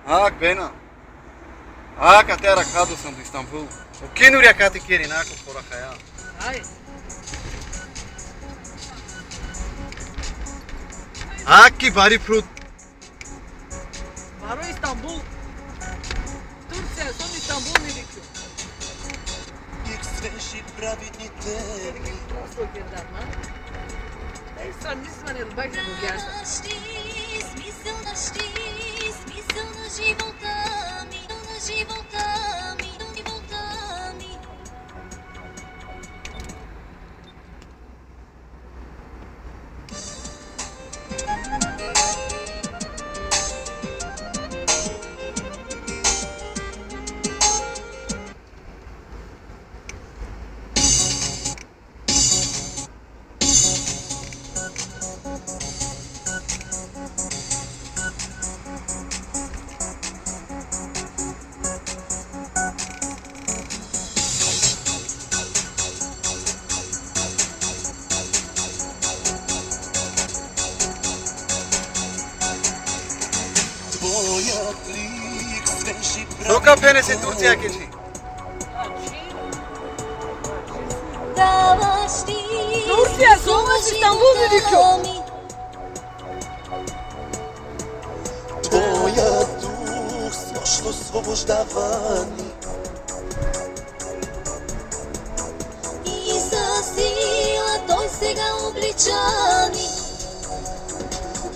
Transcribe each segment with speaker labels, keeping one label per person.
Speaker 1: Ak, Bena. Ak, até Aracado são do Istambul. O que não iria cá te querer, né? Com fora caia.
Speaker 2: Ai.
Speaker 1: Ak, que bari fruit.
Speaker 2: Baro İstanbul. Турция, сон Истанбул не вику.
Speaker 3: Их свежи праведните.
Speaker 2: Просто гердан, ма. Ей, сам не сме не рубай за бугяса.
Speaker 4: Смисъл на живота ми, на живота ми, на живота ми.
Speaker 3: Твоят лик свежи
Speaker 1: Тока пенесе Турция кечи.
Speaker 2: Турция, сон İstanbul не вику.
Speaker 3: Твоя дух с нощ освобождава ни.
Speaker 4: И със сила той сега облича ни.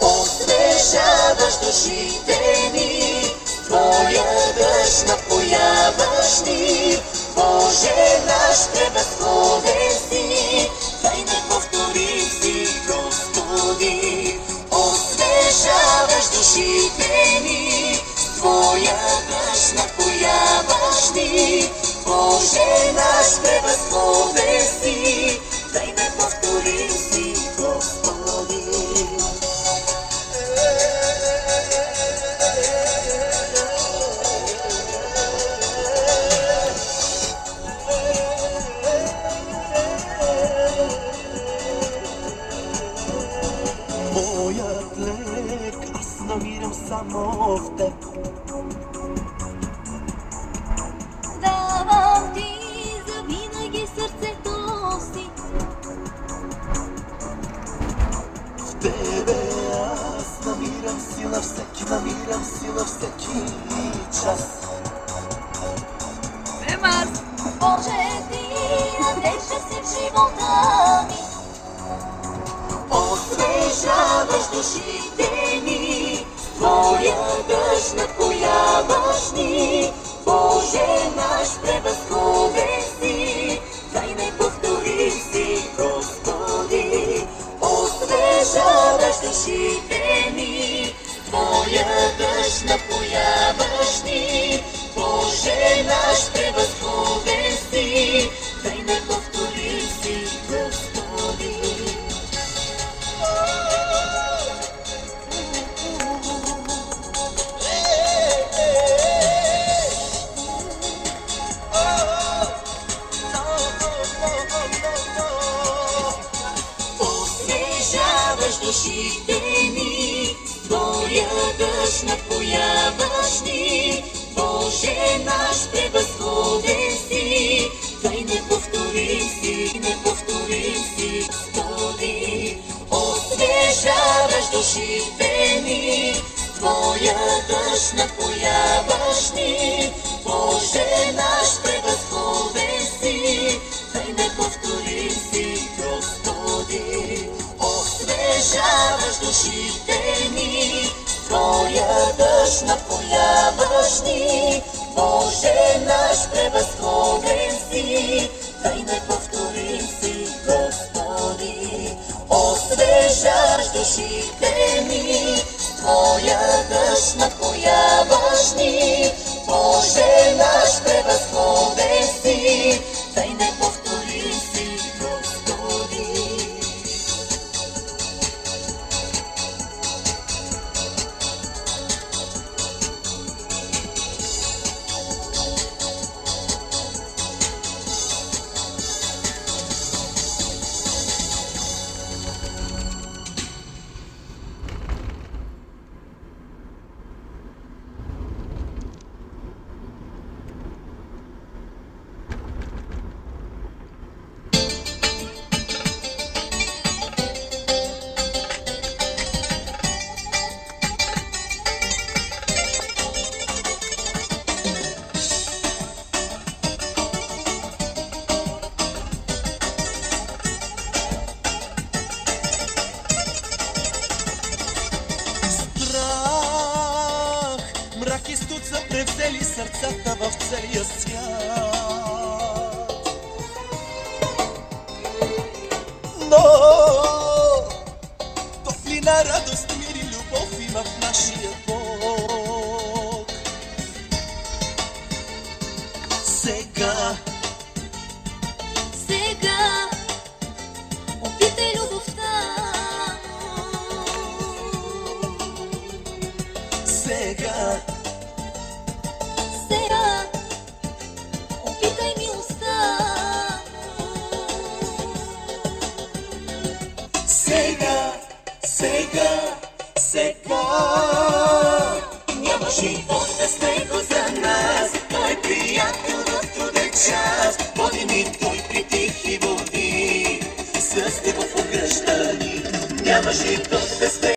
Speaker 4: Освежаваш душите ни, твоя дъжд напояваш ни. Боже наш превъзходен си, дай неповторим си, Господи. Освежаваш душите ни, твоя дъжд напояваш ни. Боже наш превъзходен си, дай неповторим си, Господи.
Speaker 3: Моят лек аз намирам само в теб.
Speaker 4: Давам ти завинаги сърцето си.
Speaker 3: В тебе аз намирам сила всеки час.
Speaker 2: Емас.
Speaker 4: Боже, ти надежда си в живота ми. Освежаваш душите ни, твоя дъжд напояваш ни. Боже наш превъзходен си, дай неповторим си, Господи. Освежаваш душите ни, твоя дъжд напояваш ни. Боже наш превъзходен си, дай неповторим си, Господи. Освежаваш душите ни, твоя дъжд напояваш ни. Боже наш превъзходен си, дай неповторим си, Господи. Освежаваш душите ни, твоя дъжд напояваш ни. Боже наш превъзходен си, дай неповторим си, Господи. Освежаваш душите ни, твоя дъжд напояваш ни. Боже наш превъзходен си, дай неповторим си, Господи. Освежаваш душите ни, твоя дъжд напояваш ни. Боже наш превъзходен си, дай неповторим си, Господи.
Speaker 3: сме взели сърцата в целия свят. Но топлина, радост, мир и любов има в нашия Бог. Сега
Speaker 4: опитай любовта му.
Speaker 3: Сега
Speaker 4: Опитай милостта му.
Speaker 3: Сега няма живот без него за нас. Той е приятел в труден час. Води ни той при тихи води, с теб в огръщани. Няма живот без него.